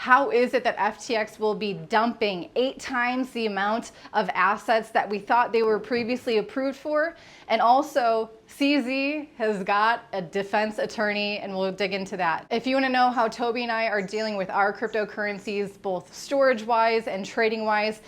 How is it that FTX will be dumping 8 times the amount of assets that we thought they were previously approved for? And also, CZ has got a defense attorney, and we'll dig into that. If you want to know how Toby and I are dealing with our cryptocurrencies, both storage-wise and trading-wise,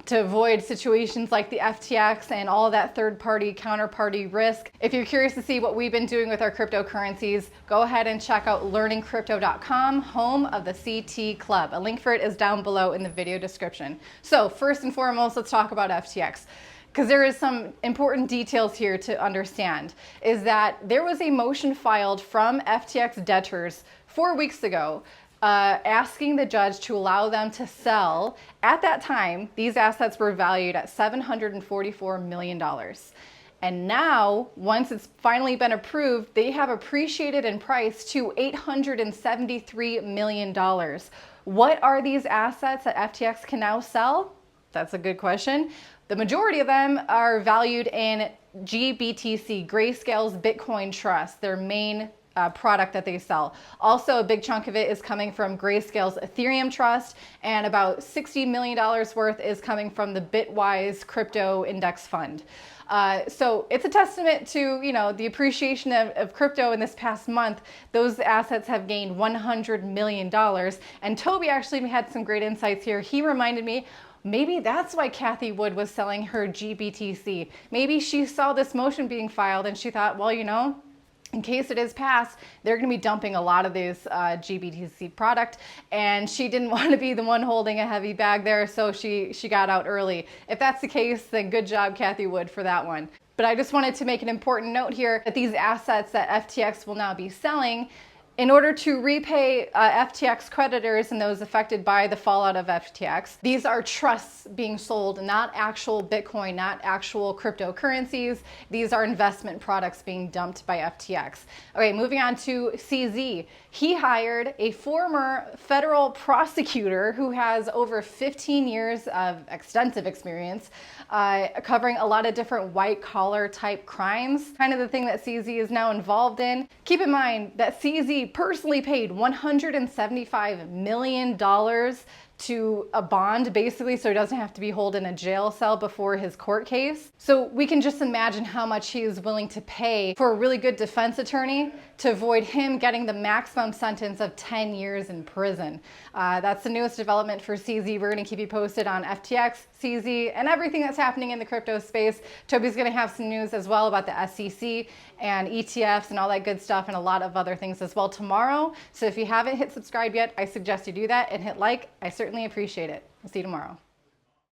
to avoid situations like the FTX and all that third-party counterparty risk. If you're curious to see what we've been doing with our cryptocurrencies, go ahead and check out learningcrypto.com, home of the CT Club. A link for it is down below in the video description. So first and foremost, let's talk about FTX, because there is some important details here to understand. Is that there was a motion filed from FTX debtors 4 weeks ago asking the judge to allow them to sell. At that time, these assets were valued at $744 million. And now, once it's finally been approved, they have appreciated in price to $873 million. What are these assets that FTX can now sell? That's a good question. The majority of them are valued in GBTC, Grayscale's Bitcoin Trust, their main product that they sell. Also, a big chunk of it is coming from Grayscale's Ethereum Trust, and about $60 million worth is coming from the Bitwise crypto index fund. So it's a testament to, the appreciation of crypto in this past month. Those assets have gained $100 million. And Toby actually had some great insights here. He reminded me, maybe that's why Cathie Wood was selling her GBTC. Maybe she saw this motion being filed and she thought, well, in case it is passed, they're going to be dumping a lot of this GBTC product, and she didn't want to be the one holding a heavy bag there, so she got out early. If that's the case, then good job, Cathie Wood, for that one. But I just wanted to make an important note here that these assets that FTX will now be selling, in order to repay FTX creditors and those affected by the fallout of FTX, these are trusts being sold, not actual Bitcoin, not actual cryptocurrencies. These are investment products being dumped by FTX. Okay, moving on to CZ. He hired a former federal prosecutor who has over 15 years of extensive experience covering a lot of different white-collar type crimes, kind of the thing that CZ is now involved in. Keep in mind that CZ personally paid $175 million to a bond, basically, so he doesn't have to be held in a jail cell before his court case. So we can just imagine how much he is willing to pay for a really good defense attorney to avoid him getting the maximum sentence of 10 years in prison. That's the newest development for CZ. We're going to keep you posted on FTX, CZ, and everything that's happening in the crypto space. Toby's going to have some news as well about the SEC and ETFs and all that good stuff, and a lot of other things as well tomorrow. So if you haven't hit subscribe yet, I suggest you do that and hit like. I certainly appreciate it. We'll see you tomorrow.